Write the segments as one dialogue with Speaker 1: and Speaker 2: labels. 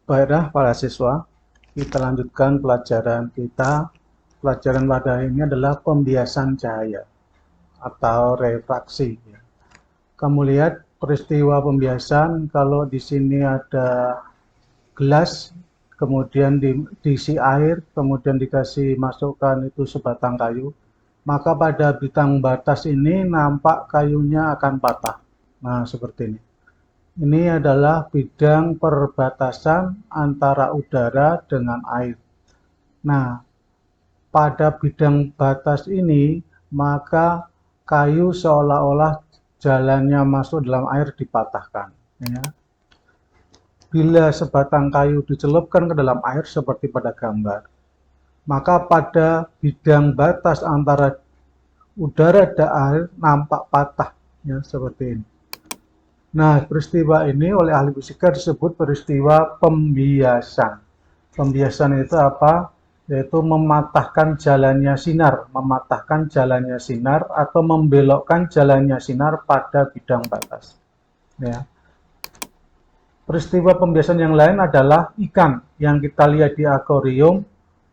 Speaker 1: Baiklah para siswa, kita lanjutkan pelajaran kita. Pelajaran pada ini adalah pembiasan cahaya atau refraksi. Kamu lihat peristiwa pembiasan, kalau di sini ada gelas, kemudian diisi air, kemudian dikasih masukkan itu sebatang kayu, maka pada bidang batas ini nampak kayunya akan patah. Nah, seperti ini. Ini adalah bidang perbatasan antara udara dengan air. Nah, pada bidang batas ini, maka kayu seolah-olah jalannya masuk dalam air dipatahkan. Ya. Bila sebatang kayu dicelupkan ke dalam air seperti pada gambar, maka pada bidang batas antara udara dan air nampak patah, ya, seperti ini. Nah, peristiwa ini oleh ahli fisika disebut peristiwa pembiasan. Pembiasan itu apa? Yaitu mematahkan jalannya sinar, atau membelokkan jalannya sinar pada bidang batas. Ya. Peristiwa pembiasan yang lain adalah ikan yang kita lihat di akuarium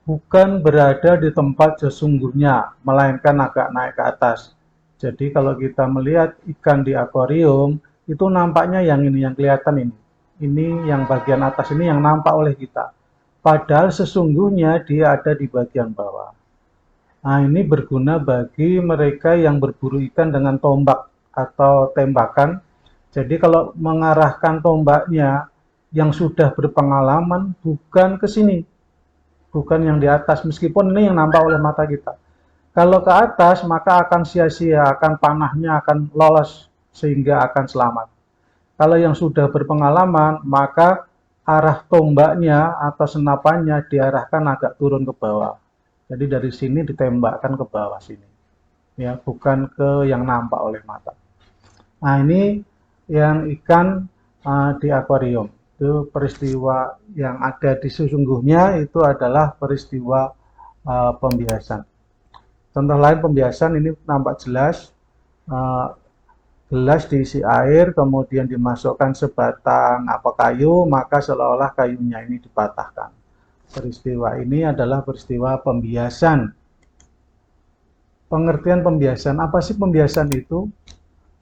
Speaker 1: bukan berada di tempat sesungguhnya, melainkan agak naik ke atas. Jadi kalau kita melihat ikan di akuarium, itu nampaknya yang ini, yang kelihatan ini. Ini yang bagian atas ini yang nampak oleh kita. Padahal sesungguhnya dia ada di bagian bawah. Nah, ini berguna bagi mereka yang berburu ikan dengan tombak atau tembakan. Jadi kalau mengarahkan tombaknya yang sudah berpengalaman bukan ke sini, bukan yang di atas, meskipun ini yang nampak oleh mata kita. Kalau ke atas maka akan sia-sia, akan panahnya akan lolos sehingga akan selamat. Kalau yang sudah berpengalaman maka arah tombaknya atau senapannya diarahkan agak turun ke bawah. Jadi dari sini ditembakkan ke bawah sini. Ya, bukan ke yang nampak oleh mata. Nah, ini yang ikan di akuarium. Itu peristiwa yang ada di sesungguhnya itu adalah peristiwa pembiasan. Contoh lain pembiasan ini nampak jelas, gelas diisi air, kemudian dimasukkan sebatang kayu, maka seolah-olah kayunya ini dipatahkan. Peristiwa ini adalah peristiwa pembiasan. Pengertian pembiasan, apa sih pembiasan itu?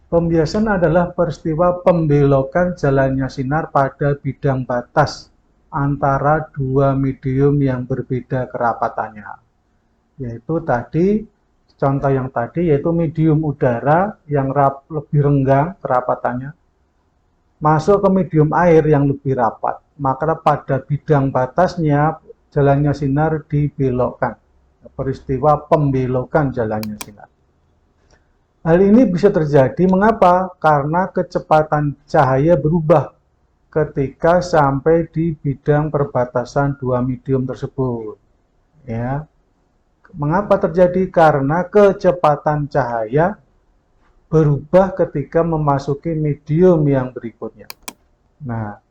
Speaker 1: Pembiasan adalah peristiwa pembelokan jalannya sinar pada bidang batas antara dua medium yang berbeda kerapatannya. Yaitu tadi, contoh yang tadi, yaitu medium udara yang lebih renggang kerapatannya, masuk ke medium air yang lebih rapat. Maka pada bidang batasnya, jalannya sinar dibelokkan. Peristiwa pembelokan jalannya sinar. Hal ini bisa terjadi mengapa? Karena kecepatan cahaya berubah ketika sampai di bidang perbatasan dua medium tersebut. Ya. Mengapa terjadi? Karena kecepatan cahaya berubah ketika memasuki medium yang berikutnya. Nah,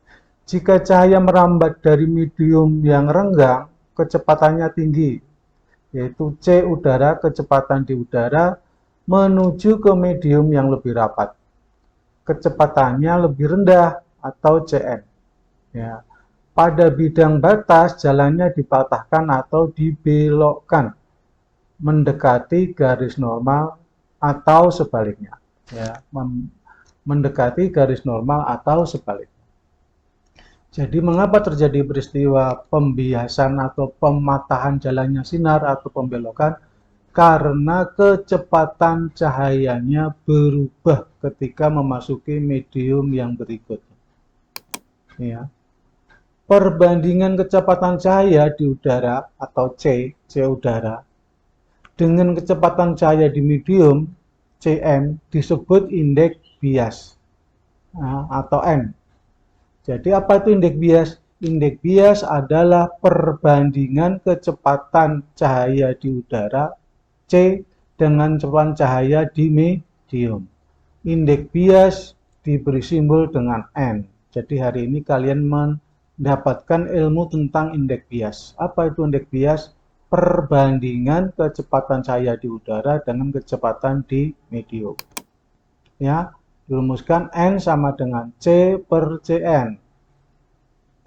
Speaker 1: jika cahaya merambat dari medium yang renggang, kecepatannya tinggi, yaitu C udara, kecepatan di udara, menuju ke medium yang lebih rapat. Kecepatannya lebih rendah atau Cn. Ya. Pada bidang batas, jalannya dipatahkan atau dibelokkan, mendekati garis normal atau sebaliknya. Ya. Mendekati garis normal atau sebaliknya. Jadi mengapa terjadi peristiwa pembiasan atau pematahan jalannya sinar atau pembelokan? Karena kecepatan cahayanya berubah ketika memasuki medium yang berikutnya. Ya. Perbandingan kecepatan cahaya di udara atau C udara, dengan kecepatan cahaya di medium, Cm, disebut indeks bias atau N. Jadi apa itu indeks bias? Indeks bias adalah perbandingan kecepatan cahaya di udara C dengan kecepatan cahaya di medium. Indeks bias diberi simbol dengan N. Jadi hari ini kalian mendapatkan ilmu tentang indeks bias. Apa itu indeks bias? Perbandingan kecepatan cahaya di udara dengan kecepatan di medium. Ya, dirumuskan N sama dengan C per Cn.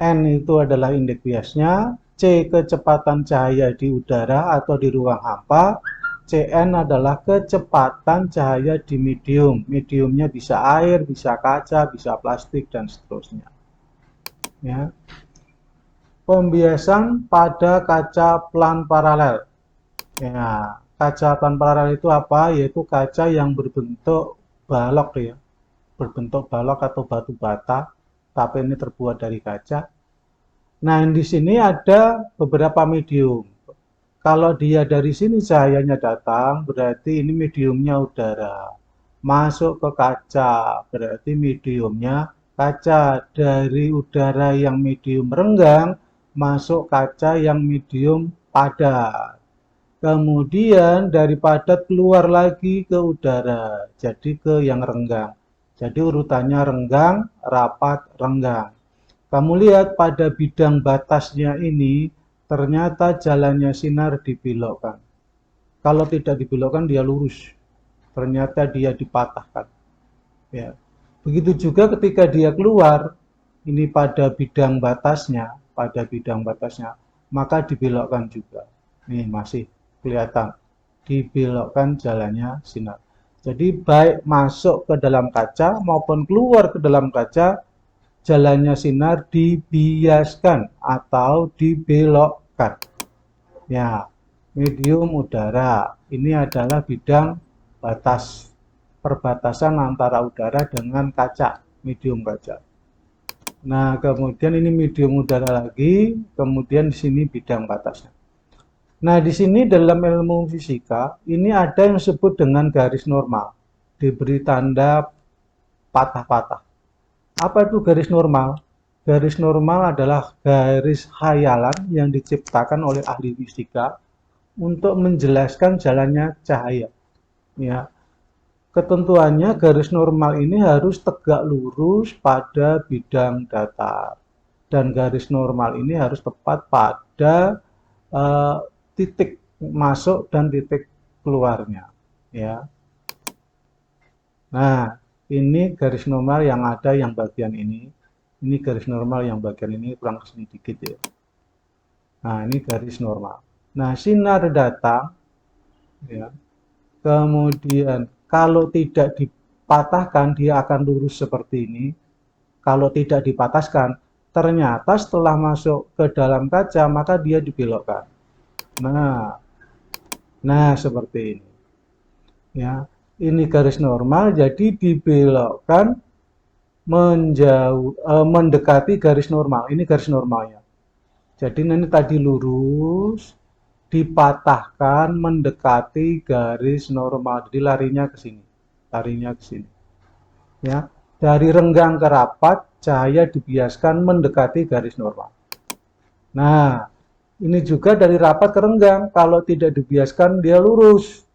Speaker 1: N itu adalah indeks biasnya, C kecepatan cahaya di udara atau di ruang hampa, Cn adalah kecepatan cahaya di medium. Mediumnya bisa air, bisa kaca, bisa plastik, dan seterusnya. Ya. Pembiasan pada kaca plan paralel. Ya, kaca plan paralel itu apa? Yaitu kaca yang berbentuk balok ya, berbentuk balok atau batu bata, tapi ini terbuat dari kaca. Nah, di sini ada beberapa medium. Kalau dia dari sini cahayanya datang, berarti ini mediumnya udara. Masuk ke kaca, berarti mediumnya kaca. Dari udara yang medium renggang, masuk kaca yang medium padat. Kemudian dari padat keluar lagi ke udara, jadi ke yang renggang. Jadi urutannya renggang, rapat, renggang. Kamu lihat pada bidang batasnya ini, ternyata jalannya sinar dibelokkan. Kalau tidak dibelokkan, dia lurus. Ternyata dia dipatahkan. Ya. Begitu juga ketika dia keluar, ini pada bidang batasnya, maka dibelokkan juga. Nih masih kelihatan, dibelokkan jalannya sinar. Jadi baik masuk ke dalam kaca maupun keluar ke dalam kaca, jalannya sinar dibiaskan atau dibelokkan. Ya, medium udara. Ini adalah bidang batas, perbatasan antara udara dengan kaca, medium kaca. Nah, kemudian ini medium udara lagi, kemudian di sini bidang batasnya. Nah, di sini dalam ilmu fisika, ini ada yang disebut dengan garis normal. Diberi tanda patah-patah. Apa itu garis normal? Garis normal adalah garis khayalan yang diciptakan oleh ahli fisika untuk menjelaskan jalannya cahaya. Ya, ketentuannya garis normal ini harus tegak lurus pada bidang datar. Dan garis normal ini harus tepat pada titik masuk dan titik keluarnya. Ya. Nah, ini garis normal yang ada yang bagian ini. Ini garis normal yang bagian ini kurang kesini dikit ya. Nah, ini garis normal. Nah, sinar datang, ya. Kemudian kalau tidak dipatahkan, dia akan lurus seperti ini. Kalau tidak dipatahkan, ternyata setelah masuk ke dalam kaca, maka dia dibelokkan. Nah seperti ini. Ya, ini garis normal, jadi dibelokkan mendekati garis normal. Ini garis normalnya. Jadi ini tadi lurus, dipatahkan mendekati garis normal. Jadi larinya ke sini. Larinya ke sini. Ya, dari renggang ke rapat, cahaya dibiaskan mendekati garis normal. Nah, ini juga dari rapat ke renggang. Kalau tidak dibiaskan, dia lurus.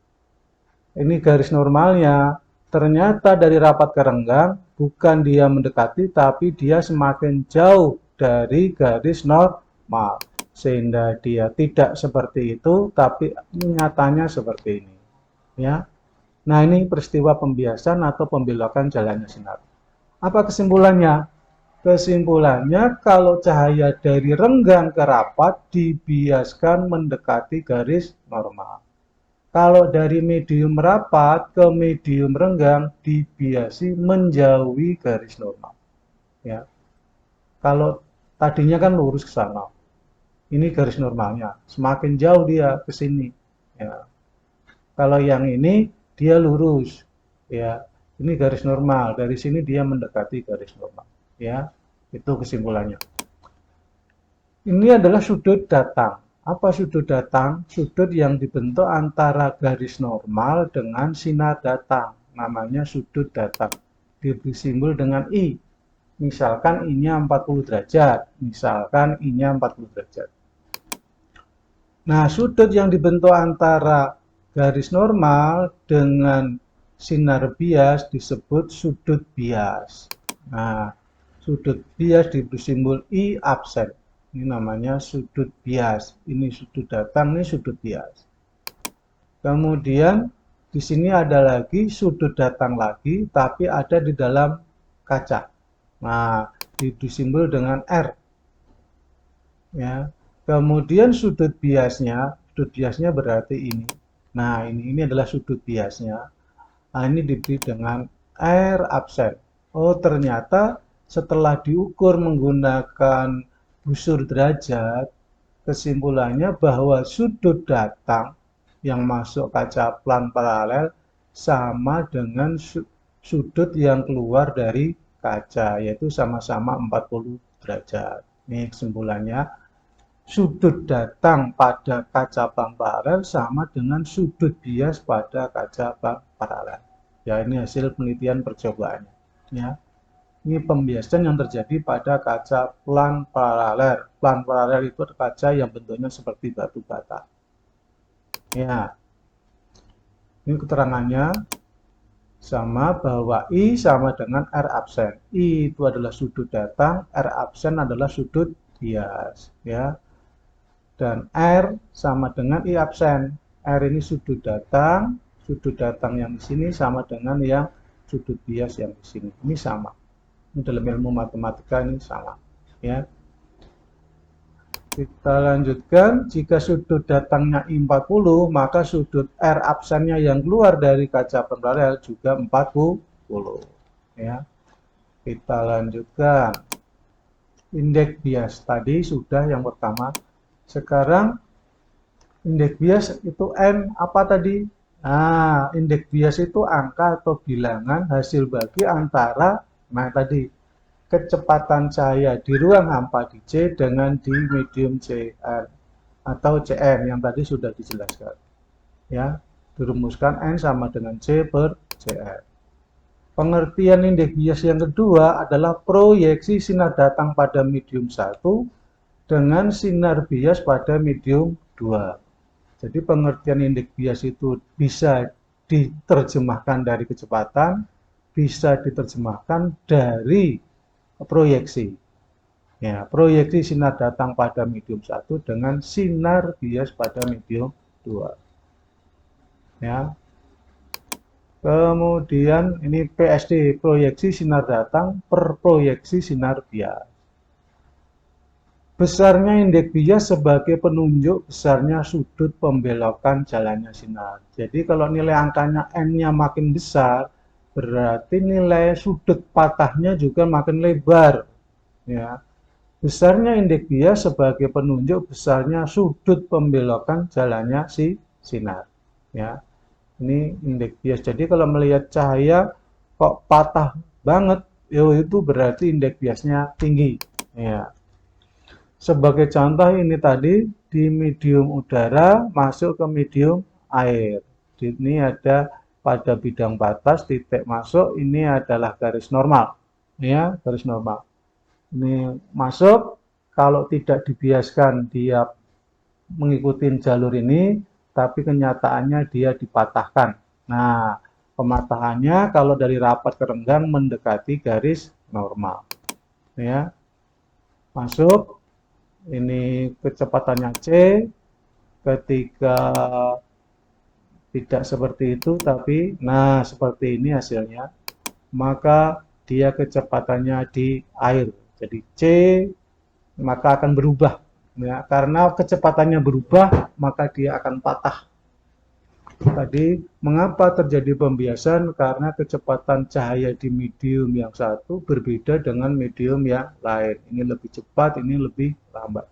Speaker 1: Ini garis normalnya. Ternyata dari rapat ke renggang, bukan dia mendekati, tapi dia semakin jauh dari garis normal. Sehingga dia tidak seperti itu, tapi nyatanya seperti ini. Ya. Nah, ini peristiwa pembiasan atau pembelokan jalannya sinar. Apa kesimpulannya? Kesimpulannya, kalau cahaya dari renggang ke rapat dibiaskan mendekati garis normal. Kalau dari medium rapat ke medium renggang dibiasi menjauhi garis normal. Ya. Kalau tadinya kan lurus ke sana. Ini garis normalnya. Semakin jauh dia ke sini. Ya. Kalau yang ini dia lurus. Ya. Ini garis normal. Dari sini dia mendekati garis normal. Ya. Itu kesimpulannya. Ini adalah sudut datang. Apa sudut datang? Sudut yang dibentuk antara garis normal dengan sinar datang. Namanya sudut datang. Diberi simbol dengan I. Misalkan I-nya 40 derajat. Misalkan I-nya 40 derajat. Nah, sudut yang dibentuk antara garis normal dengan sinar bias disebut sudut bias. Nah, sudut bias diberi simbol I absen. Ini namanya sudut bias. Ini sudut datang, ini sudut bias. Kemudian di sini ada lagi sudut datang lagi, tapi ada di dalam kaca. Nah, diberi simbol dengan R. ya. Kemudian sudut biasnya berarti ini. Nah, ini adalah sudut biasnya. Nah, ini diberi dengan R absen. Oh, ternyata setelah diukur menggunakan busur derajat, kesimpulannya bahwa sudut datang yang masuk kaca plan paralel sama dengan sudut yang keluar dari kaca, yaitu sama-sama 40 derajat. Ini kesimpulannya, sudut datang pada kaca plan paralel sama dengan sudut bias pada kaca plan paralel. Ya, ini hasil penelitian percobaannya. Ya, ini pembiasan yang terjadi pada kaca plan paralel. Plan paralel itu kaca yang bentuknya seperti batu bata. Ya, ini keterangannya sama bahwa I sama dengan R absen. I itu adalah sudut datang, R absen adalah sudut bias. Ya, dan R sama dengan I absen. R ini sudut datang yang di sini sama dengan yang sudut bias yang di sini. Ini sama. Ini dalam ilmu matematika ini sama. Ya. Kita lanjutkan, jika sudut datangnya I40, maka sudut R absennya yang keluar dari kaca paralel juga 40. Ya. Kita lanjutkan. Indeks bias tadi sudah yang pertama. Sekarang indeks bias itu N apa tadi? Nah, indeks bias itu angka atau bilangan hasil bagi antara, nah tadi, kecepatan cahaya di ruang hampa di C dengan di medium CN atau CN yang tadi sudah dijelaskan. Ya, dirumuskan N sama dengan C per CN. Pengertian indeks bias yang kedua adalah proyeksi sinar datang pada medium 1 dengan sinar bias pada medium 2. Jadi pengertian indeks bias itu bisa diterjemahkan dari kecepatan, bisa diterjemahkan dari proyeksi. Ya, proyeksi sinar datang pada medium 1 dengan sinar bias pada medium 2. Ya. Kemudian ini PSD, proyeksi sinar datang per proyeksi sinar bias. Besarnya indeks bias sebagai penunjuk besarnya sudut pembelokan jalannya sinar. Jadi kalau nilai angkanya N-nya makin besar, berarti nilai sudut patahnya juga makin lebar. Ya. Besarnya indeks bias sebagai penunjuk besarnya sudut pembelokan jalannya si sinar. Ya. Ini indeks bias. Jadi kalau melihat cahaya kok patah banget, itu berarti indeks biasnya tinggi. Ya. Sebagai contoh ini tadi di medium udara masuk ke medium air. Ini ada pada bidang batas titik masuk, ini adalah garis normal. Ya, garis normal. Ini masuk, kalau tidak dibiaskan dia mengikuti jalur ini, tapi kenyataannya dia dipatahkan. Nah, pematahannya kalau dari rapat ke renggang mendekati garis normal. Ya, masuk, ini kecepatannya C, ketika tidak seperti itu, tapi nah seperti ini hasilnya, maka dia kecepatannya di air. Jadi C maka akan berubah. Ya, karena kecepatannya berubah, maka dia akan patah. Tadi, mengapa terjadi pembiasan? Karena kecepatan cahaya di medium yang satu berbeda dengan medium yang lain. Ini lebih cepat, ini lebih lambat.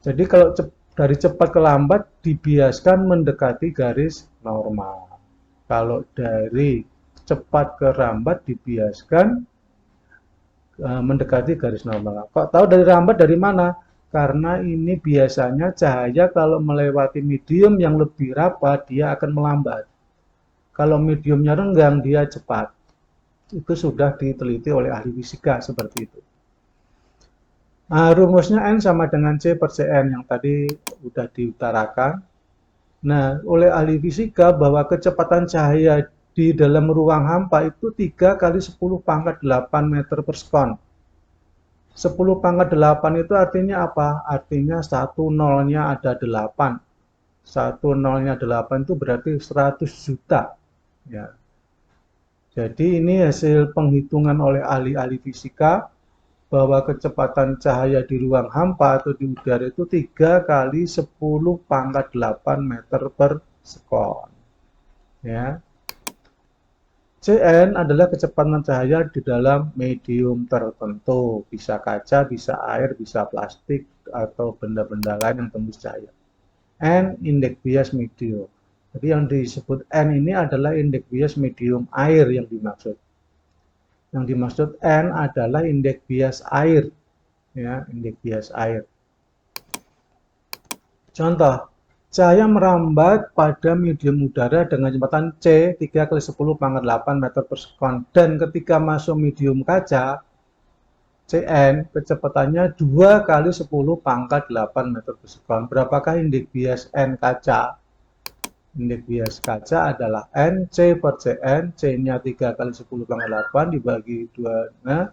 Speaker 1: Jadi kalau dari cepat ke lambat dibiaskan mendekati garis normal. Kalau dari cepat ke lambat dibiaskan mendekati garis normal. Kok tahu dari lambat dari mana? Karena ini biasanya cahaya kalau melewati medium yang lebih rapat, dia akan melambat. Kalau mediumnya renggang, dia cepat. Itu sudah diteliti oleh ahli fisika seperti itu. Nah, rumusnya N sama dengan C per Cn yang tadi sudah diutarakan. Nah, oleh ahli fisika bahwa kecepatan cahaya di dalam ruang hampa itu 3 kali 10 pangkat 8 meter per sekon. 10 pangkat 8 itu artinya apa? Artinya 1 nolnya ada 8. 1 nolnya 8 itu berarti 100 juta. Ya. Jadi ini hasil penghitungan oleh ahli-ahli fisika bahwa kecepatan cahaya di ruang hampa atau di udara itu 3 kali 10 pangkat 8 meter per sekon. Ya. Cn adalah kecepatan cahaya di dalam medium tertentu, bisa kaca, bisa air, bisa plastik, atau benda-benda lain yang tembus cahaya. N indeks bias medium. Jadi yang disebut N ini adalah indeks bias medium air yang dimaksud. Yang dimaksud N adalah indeks bias air, ya, indeks bias air. Contoh, cahaya merambat pada medium udara dengan kecepatan C 3 kali 10 pangkat 8 meter per sekon, dan ketika masuk medium kaca, Cn kecepatannya 2 kali 10 pangkat 8 meter per sekon. Berapakah indeks bias N kaca? Indeks bias kaca adalah N C per Cn, C-nya 3 kali 10 pangkat 8 dibagi 2. Nah,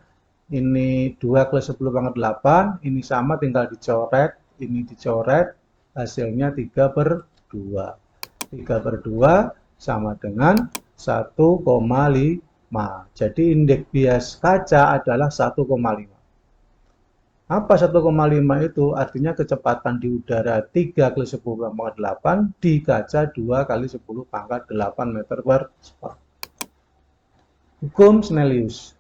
Speaker 1: ini 2 kali 10 pangkat 8, ini sama tinggal dicoret, ini dicoret, hasilnya 3 per 2. 3 per 2 sama dengan 1,5. Jadi indeks bias kaca adalah 1,5. Apa 1,5 itu? Artinya kecepatan di udara 3 kali 10 pangkat 8, di kaca 2 kali 10 pangkat 8 meter per sekon. Hukum Snellius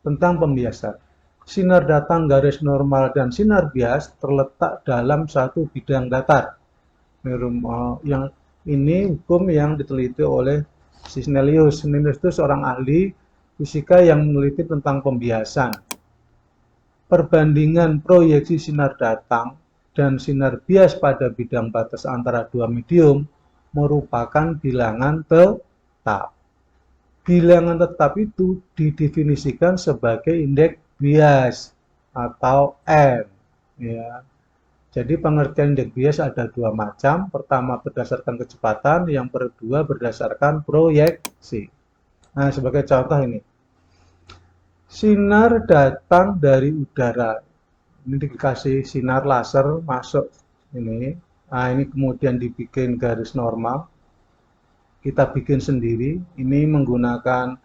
Speaker 1: tentang pembiasan. Sinar datang garis normal dan sinar bias terletak dalam satu bidang datar. Yang ini hukum yang diteliti oleh si Snellius. Snellius itu seorang ahli fisika yang meneliti tentang pembiasan. Perbandingan proyeksi sinar datang dan sinar bias pada bidang batas antara dua medium merupakan bilangan tetap. Bilangan tetap itu didefinisikan sebagai indeks bias atau N. Ya. Jadi pengertian indeks bias ada dua macam. Pertama berdasarkan kecepatan, yang kedua berdasarkan proyeksi. Nah, sebagai contoh ini. Sinar datang dari udara. Ini dikasih sinar laser masuk ini. Nah, ini kemudian dibikin garis normal. Kita bikin sendiri. Ini menggunakan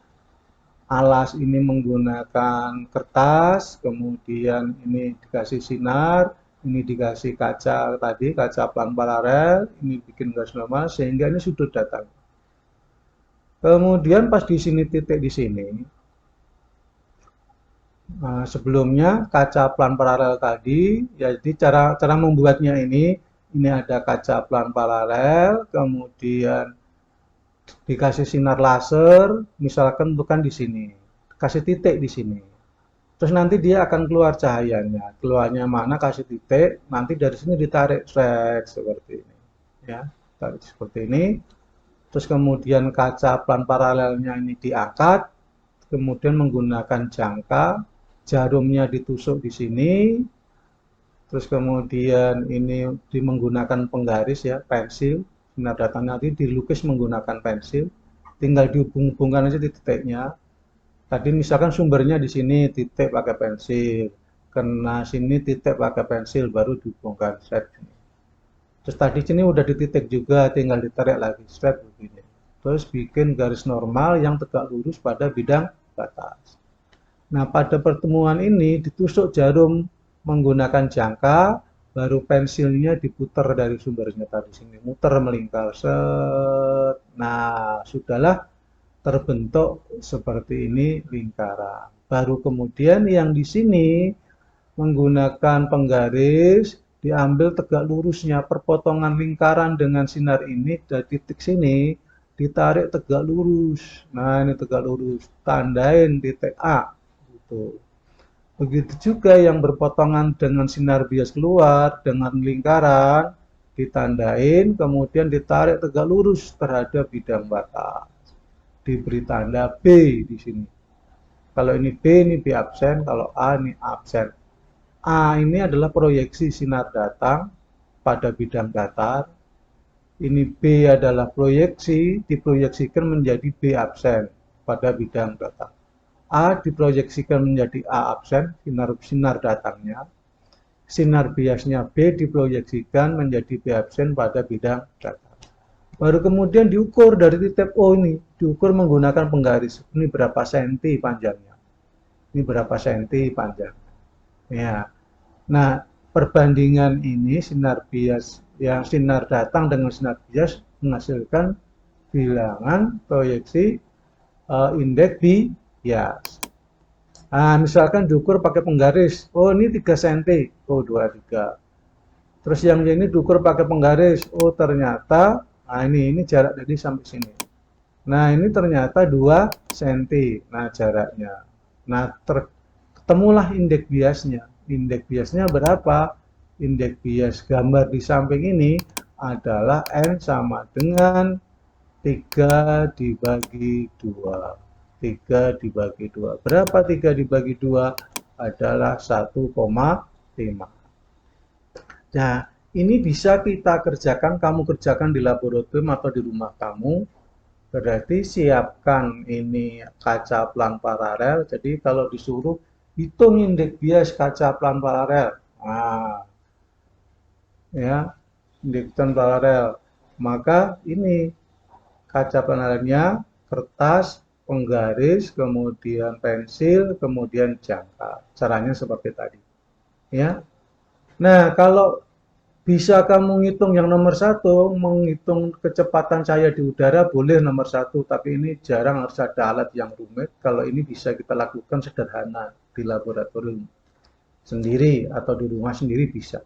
Speaker 1: alas, ini menggunakan kertas, kemudian ini dikasih sinar, ini dikasih kaca tadi, kaca pelan paralel, ini bikin garis normal sehingga ini sudut datang. Kemudian pas di sini titik di sini. Nah, sebelumnya kaca pelan paralel tadi, jadi cara membuatnya ini ada kaca pelan paralel, kemudian dikasih sinar laser, misalkan bukan di sini, kasih titik di sini. Terus nanti dia akan keluar cahayanya, keluarnya mana kasih titik, nanti dari sini ditarik seperti ini, ya, tarik seperti ini. Terus kemudian kaca pelan paralelnya ini diangkat, kemudian menggunakan jangka. Jarumnya ditusuk di sini, terus kemudian ini menggunakan penggaris ya, pensil, sinar datang nanti dilukis menggunakan pensil, tinggal dihubung-hubungkan aja di titiknya. Tadi misalkan sumbernya di sini titik pakai pensil, kena sini titik pakai pensil, baru dihubungkan set. Terus tadi sini udah dititik juga, tinggal ditarik lagi set begini. Terus bikin garis normal yang tegak lurus pada bidang batas. Nah, pada pertemuan ini ditusuk jarum menggunakan jangka, baru pensilnya diputar dari sumbernya tadi sini, muter melingkar. Set. Nah, sudahlah terbentuk seperti ini lingkaran. Baru kemudian yang di sini menggunakan penggaris, diambil tegak lurusnya perpotongan lingkaran dengan sinar ini dari titik sini, ditarik tegak lurus. Nah, ini tegak lurus, tandain titik A. Begitu juga yang berpotongan dengan sinar bias keluar dengan lingkaran ditandain, kemudian ditarik tegak lurus terhadap bidang batas. Diberi tanda B di sini. Kalau ini B, ini B absen. Kalau A, ini absen. A ini adalah proyeksi sinar datang pada bidang datar. Ini B adalah proyeksi, diproyeksikan menjadi B absen pada bidang datar. A diproyeksikan menjadi A absen, sinar datangnya. Sinar biasnya B diproyeksikan menjadi B absen pada bidang datar. Baru kemudian diukur dari titik O ini, diukur menggunakan penggaris. Ini berapa senti panjangnya. ini berapa senti panjang. Ya. Nah, perbandingan ini sinar bias yang sinar datang dengan sinar bias menghasilkan bilangan proyeksi indeks bias. Nah, misalkan diukur pakai penggaris, oh ini 3 cm, oh 23. Terus yang ini diukur pakai penggaris, oh ternyata, nah ini jarak dari sampai sini. Nah ini ternyata 2 cm, nah jaraknya. Nah ketemulah indeks biasnya. Indeks biasnya berapa? Indeks bias gambar di samping ini adalah N sama dengan 3 dibagi 2. 3 dibagi 2. Berapa 3 dibagi 2? Adalah 1,5. Nah, ini bisa kita kerjakan, kamu kerjakan di laboratorium atau di rumah kamu. Berarti siapkan ini kaca pelan paralel. Jadi kalau disuruh hitung indeks bias kaca pelan paralel. Nah, ya, indeks paralel. Maka ini kaca paralelnya kertas, penggaris, kemudian pensil, kemudian jangka. Caranya seperti tadi. Ya. Nah, kalau bisa kamu ngitung yang nomor 1, menghitung kecepatan cahaya di udara boleh nomor 1, tapi ini jarang, harus ada alat yang rumit. Kalau ini bisa kita lakukan sederhana di laboratorium sendiri atau di rumah sendiri bisa.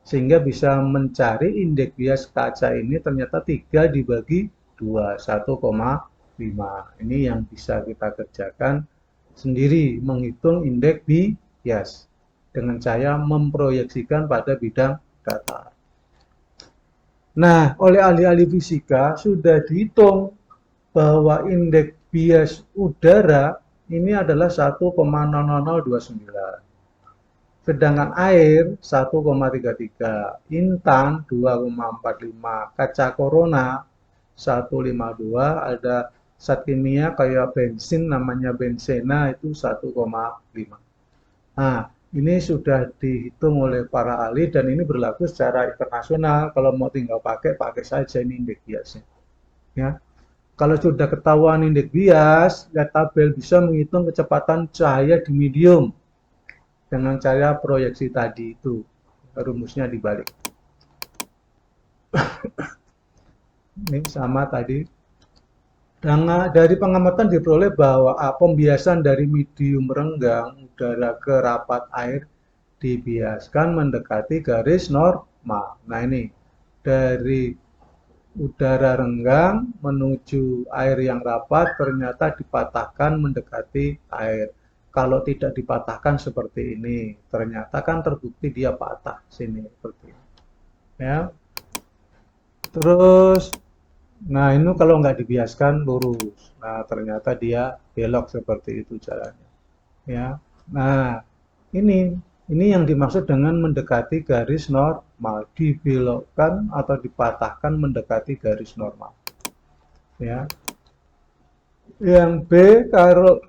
Speaker 1: Sehingga bisa mencari indeks bias kaca ini ternyata 3 dibagi 2, 1,5. Ini yang bisa kita kerjakan sendiri, menghitung indeks bias dengan cara memproyeksikan pada bidang datar. Nah, oleh ahli-ahli fisika sudah dihitung bahwa indeks bias udara ini adalah 1,00029. Sedangkan air 1,33, intan 2,45, kaca corona 152, ada zat kimia kayak bensin namanya benzena itu 1,5. Nah, ini sudah dihitung oleh para ahli dan ini berlaku secara internasional. Kalau mau tinggal pakai saja ini indeks biasnya. Ya. Kalau sudah ketahuan indeks bias, lihat tabel bisa menghitung kecepatan cahaya di medium dengan cara proyeksi tadi itu. Rumusnya dibalik. Ini sama tadi. Dari pengamatan diperoleh bahwa pembiasan dari medium renggang udara ke rapat air dibiaskan mendekati garis normal. Nah ini, dari udara renggang menuju air yang rapat ternyata dipatahkan mendekati air. Kalau tidak dipatahkan seperti ini, ternyata kan terbukti dia patah sini seperti ini. Ya. Terus, nah ini kalau nggak dibiaskan lurus. Nah ternyata dia belok seperti itu jalannya. Ya. Nah ini yang dimaksud dengan mendekati garis normal, dibelokkan atau dipatahkan mendekati garis normal. Ya. Yang B kalau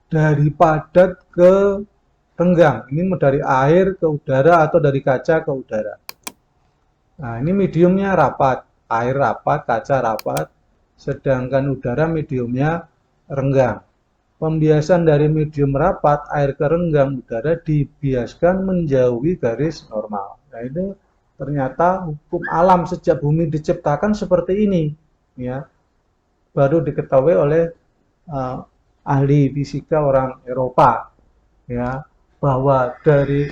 Speaker 1: dari padat ke renggang, ini dari air ke udara atau dari kaca ke udara. Nah, ini mediumnya rapat, air rapat, kaca rapat, sedangkan udara mediumnya renggang. Pembiasan dari medium rapat, air ke renggang, udara dibiaskan menjauhi garis normal. Nah, itu ternyata hukum alam sejak bumi diciptakan seperti ini, ya. Baru diketahui oleh ahli fisika orang Eropa, ya, bahwa dari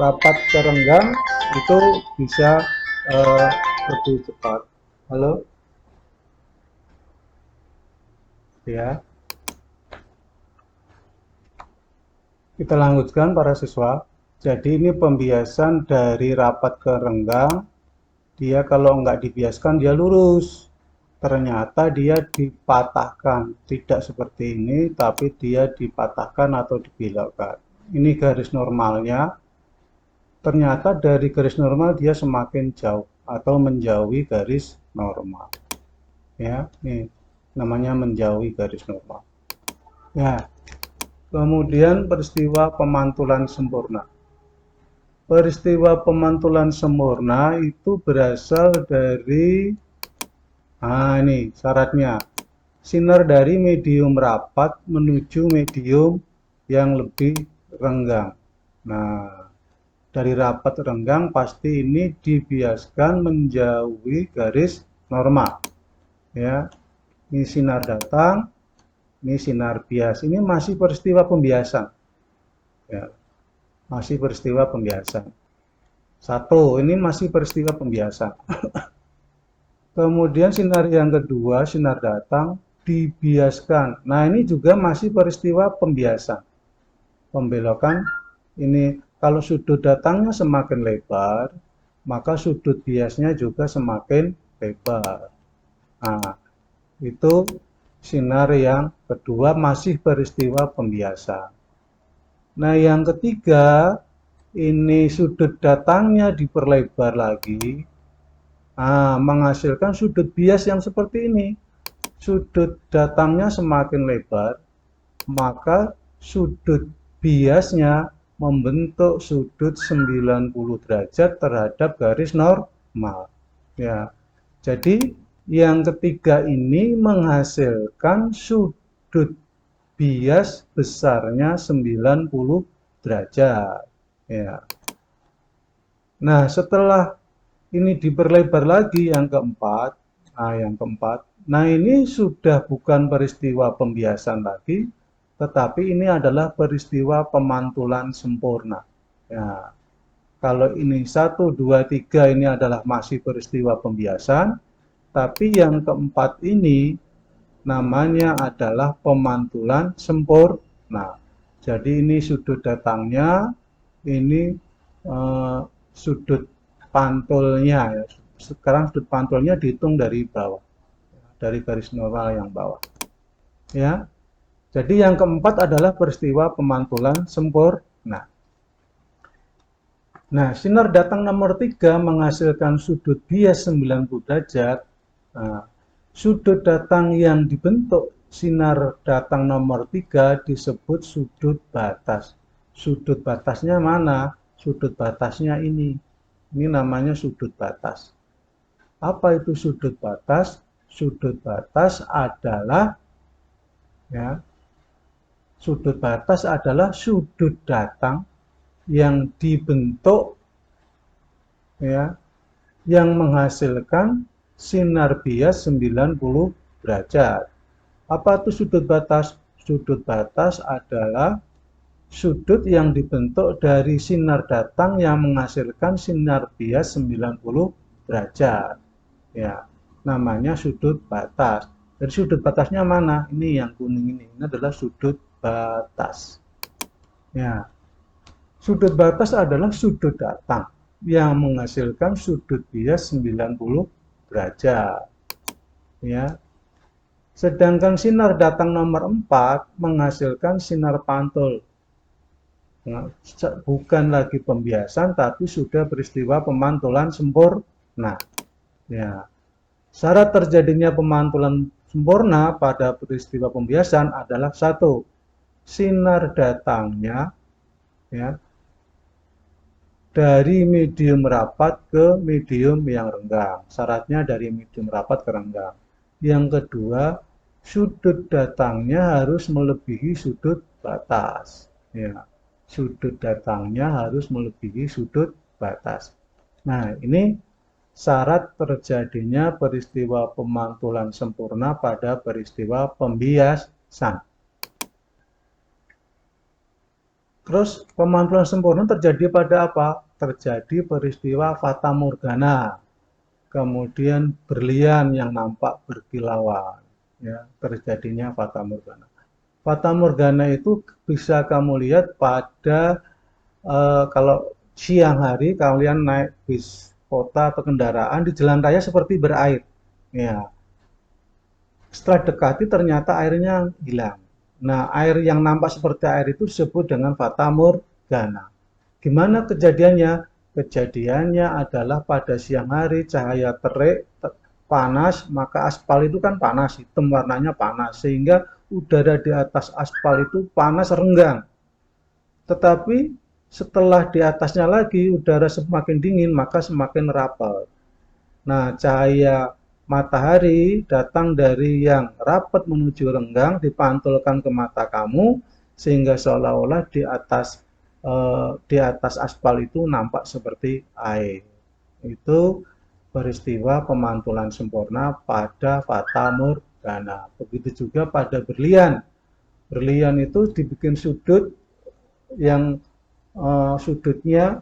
Speaker 1: rapat ke renggang itu bisa lebih cepat. Halo, ya. Kita lanjutkan para siswa. Jadi ini pembiasan dari rapat ke renggang. Dia kalau nggak dibiaskan dia lurus. Ternyata dia dipatahkan. Tidak seperti ini, tapi dia dipatahkan atau dibelokkan. Ini garis normalnya. Ternyata dari garis normal dia semakin jauh atau menjauhi garis normal. Ya, ini namanya menjauhi garis normal. Ya. Kemudian peristiwa pemantulan sempurna. Peristiwa pemantulan sempurna itu berasal dari, nah ini syaratnya, sinar dari medium rapat menuju medium yang lebih renggang. Nah, dari rapat renggang pasti ini dibiaskan menjauhi garis normal. Ya, ini sinar datang, ini sinar bias. Ini masih peristiwa pembiasan. Ya, masih peristiwa pembiasan. Satu, ini masih peristiwa pembiasan. Kemudian sinar yang kedua, sinar datang, dibiaskan. Nah, ini juga masih peristiwa pembiasan. Pembelokan ini kalau sudut datangnya semakin lebar, maka sudut biasnya juga semakin lebar. Nah, itu sinar yang kedua masih peristiwa pembiasan. Nah, yang ketiga, ini sudut datangnya diperlebar lagi, menghasilkan sudut bias yang seperti ini. Sudut datangnya semakin lebar, maka sudut biasnya membentuk sudut 90 derajat terhadap garis normal. Ya. Jadi yang ketiga ini menghasilkan sudut bias besarnya 90 derajat. Ya. Nah, setelah ini diperlebar lagi yang keempat. Nah, ini sudah bukan peristiwa pembiasan lagi, tetapi ini adalah peristiwa pemantulan sempurna. Ya, kalau ini 1, 2, 3 ini adalah masih peristiwa pembiasan, tapi yang keempat ini namanya adalah pemantulan sempurna. Jadi ini sudut datangnya, ini sudut pantulnya. Ya. Sekarang sudut pantulnya dihitung dari bawah, dari garis normal yang bawah. Ya. Jadi yang keempat adalah peristiwa pemantulan sempurna. Nah, sinar datang nomor 3 menghasilkan sudut bias 90 derajat. Nah, sudut datang yang dibentuk sinar datang nomor 3 disebut sudut batas. Sudut batasnya mana? Sudut batasnya ini. Ini namanya sudut batas. Apa itu sudut batas? Sudut batas adalah sudut datang yang dibentuk yang menghasilkan sinar bias 90 derajat. Apa itu sudut batas? Sudut batas adalah sudut yang dibentuk dari sinar datang yang menghasilkan sinar bias 90 derajat. Ya, namanya sudut batas. Dari sudut batasnya mana? Ini yang kuning ini. Ini adalah sudut batas. Ya. Sudut batas adalah sudut datang yang menghasilkan sudut bias 90 derajat. Ya. Sedangkan sinar datang nomor 4 menghasilkan sinar pantul. Bukan lagi pembiasan, tapi sudah peristiwa pemantulan sempurna. Ya. Syarat terjadinya pemantulan sempurna pada peristiwa pembiasan adalah 1. Sinar datangnya dari medium rapat ke medium yang renggang. Syaratnya dari medium rapat ke renggang. Yang kedua, sudut datangnya harus melebihi sudut batas. Ya, sudut datangnya harus melebihi sudut batas. Nah, ini syarat terjadinya peristiwa pemantulan sempurna pada peristiwa pembiasan. Terus pemantulan sempurna terjadi pada apa? Terjadi peristiwa fata morgana. Kemudian berlian yang nampak berkilauan. Ya, terjadinya fata morgana. Fata morgana itu bisa kamu lihat pada kalau siang hari kalian naik bis kota atau kendaraan di jalan raya seperti berair. Ya. Setelah dekati ternyata airnya hilang. Nah, air yang nampak seperti air itu disebut dengan fata morgana. Gimana kejadiannya? Kejadiannya adalah pada siang hari cahaya terik, panas, maka aspal itu kan panas, hitam warnanya panas, sehingga udara di atas aspal itu panas renggang. Tetapi setelah di atasnya lagi udara semakin dingin, maka semakin rapet. Nah, cahaya Matahari datang dari yang rapat menuju renggang, dipantulkan ke mata kamu, sehingga seolah-olah di atas aspal itu nampak seperti air. Itu peristiwa pemantulan sempurna pada fata morgana. Begitu juga pada berlian. Berlian itu dibikin sudut yang sudutnya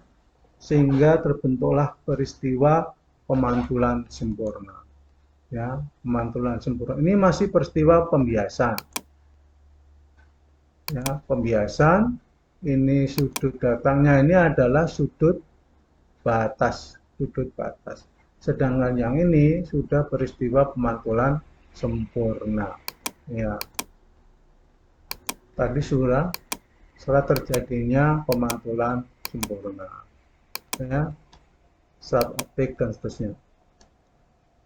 Speaker 1: sehingga terbentuklah peristiwa pemantulan sempurna. Ya, pemantulan sempurna. Ini masih peristiwa pembiasan. Ya, pembiasan. Ini sudut datangnya ini adalah sudut batas, sudut batas. Sedangkan yang ini sudah peristiwa pemantulan sempurna. Ya, tadi setelah terjadinya pemantulan sempurna, ya, zat optik dan seterusnya.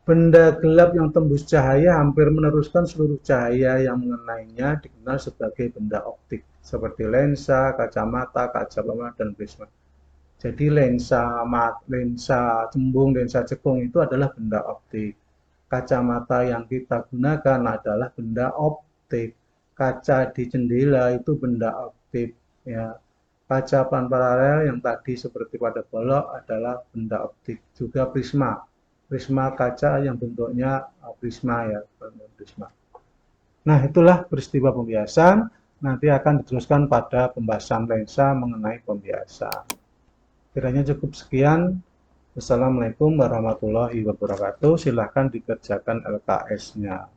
Speaker 1: Benda gelap yang tembus cahaya hampir meneruskan seluruh cahaya yang mengenainya dikenal sebagai benda optik, seperti lensa, kacamata, kaca lemah, dan prisma. Jadi lensa cembung, lensa cekung itu adalah benda optik. Kacamata yang kita gunakan adalah benda optik. Kaca di jendela itu benda optik. Ya. Kaca panparalel yang tadi seperti pada bolok adalah benda optik. Juga prisma. Prisma kaca yang bentuknya prisma ya, prisma. Nah, itulah peristiwa pembiasan. Nanti akan diteruskan pada pembahasan lensa mengenai pembiasan. Kiranya cukup sekian. Wassalamualaikum warahmatullahi wabarakatuh. Silahkan dikerjakan LKS-nya.